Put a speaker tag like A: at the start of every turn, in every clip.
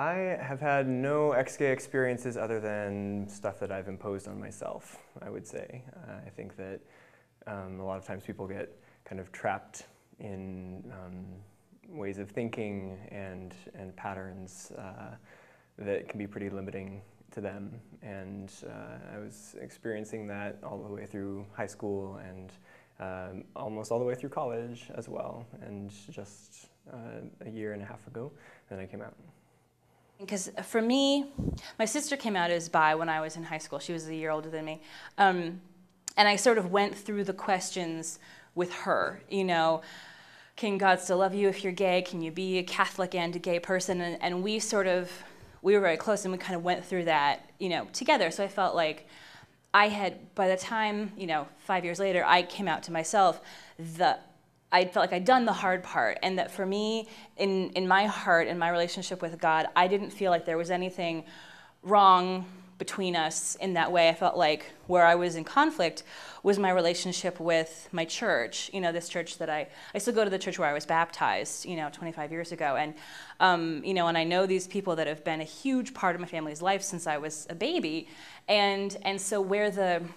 A: I have had no ex-gay experiences other than stuff that I've imposed on myself, I would say. I think that a lot of times people get kind of trapped in ways of thinking and patterns that can be pretty limiting to them. And I was experiencing that all the way through high school and almost all the way through college as well. And just a year and a half ago, then I came out.
B: Because for me, my sister came out as bi when I was in high school. She was a year older than me. And I sort of went through the questions with her, you know, can God still love you if you're gay? Can you be a Catholic and a gay person? And we were very close, and we kind of went through that, you know, together. So I felt like I had, by the time, you know, 5 years later, I came out to myself, I felt like I'd done the hard part, and that for me, in my heart, in my relationship with God, I didn't feel like there was anything wrong between us in that way. I felt like where I was in conflict was my relationship with my church, you know, this church that I still go to the church where I was baptized, you know, 25 years ago. And, you know, and I know these people that have been a huge part of my family's life since I was a baby. And so where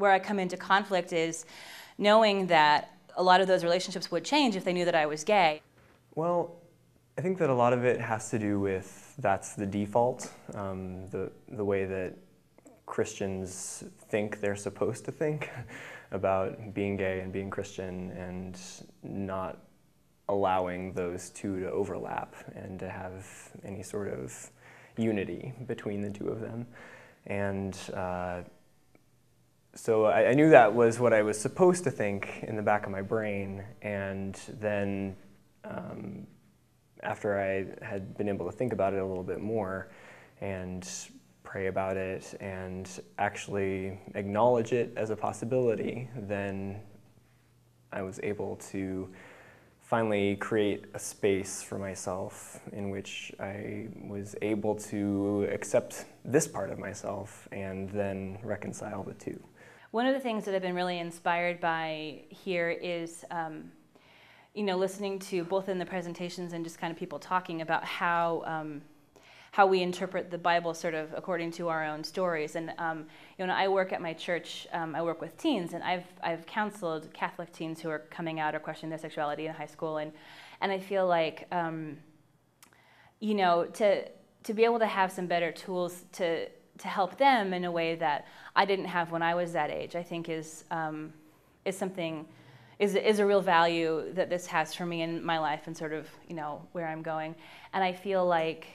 B: I come into conflict is knowing that a lot of those relationships would change if they knew that I was gay.
A: Well, I think that a lot of it has to do with that's the default, the way that Christians think they're supposed to think about being gay and being Christian, and not allowing those two to overlap and to have any sort of unity between the two of them. And so I knew that was what I was supposed to think in the back of my brain, and then after I had been able to think about it a little bit more and pray about it and actually acknowledge it as a possibility, then I was able to finally create a space for myself in which I was able to accept this part of myself and then reconcile the two.
B: One of the things that I've been really inspired by here is, you know, listening to both in the presentations and just kind of people talking about how we interpret the Bible sort of according to our own stories. And you know, I work at my church. I work with teens, and I've counseled Catholic teens who are coming out or questioning their sexuality in high school, and I feel like you know, to be able to have some better tools to help them in a way that I didn't have when I was that age, I think is something. Is a real value that this has for me in my life and sort of, you know, where I'm going. And I feel like,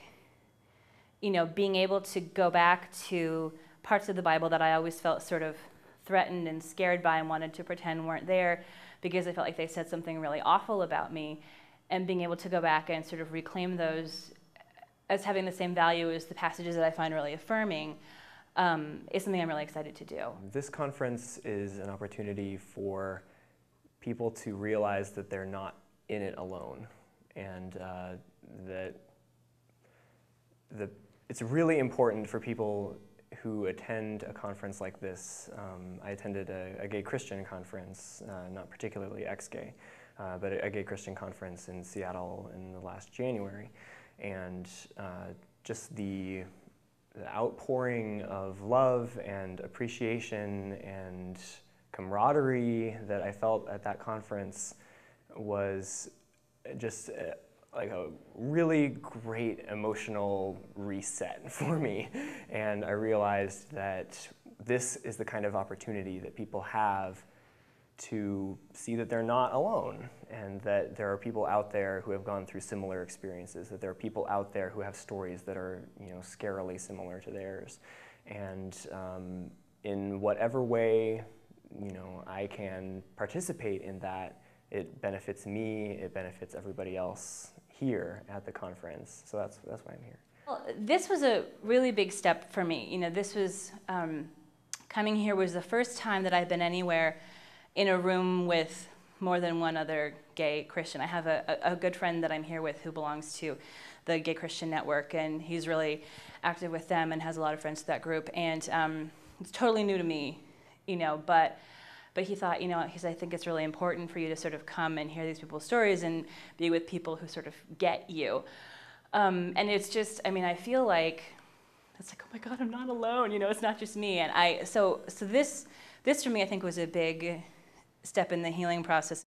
B: you know, being able to go back to parts of the Bible that I always felt sort of threatened and scared by and wanted to pretend weren't there because I felt like they said something really awful about me, and being able to go back and sort of reclaim those as having the same value as the passages that I find really affirming is something I'm really excited to do.
A: This conference is an opportunity for people to realize that they're not in it alone, and that it's really important for people who attend a conference like this. I attended a gay Christian conference, not particularly ex-gay, but a gay Christian conference in Seattle in the last January, and just the outpouring of love and appreciation and camaraderie that I felt at that conference was just like a really great emotional reset for me. And I realized that this is the kind of opportunity that people have to see that they're not alone, and that there are people out there who have gone through similar experiences, that there are people out there who have stories that are, you know, scarily similar to theirs. And in whatever way, you know, I can participate in that, it benefits me, it benefits everybody else here at the conference. So that's why I'm here.
B: Well, this was a really big step for me. You know, this was, coming here was the first time that I've been anywhere in a room with more than one other gay Christian. I have a good friend that I'm here with who belongs to the Gay Christian Network, and he's really active with them and has a lot of friends to that group. And it's totally new to me, you know, but he thought, you know, he said, I think it's really important for you to sort of come and hear these people's stories and be with people who sort of get you. And it's just, I mean, I feel like it's like, oh my God, I'm not alone. You know, it's not just me. And so this for me, I think, was a big step in the healing process.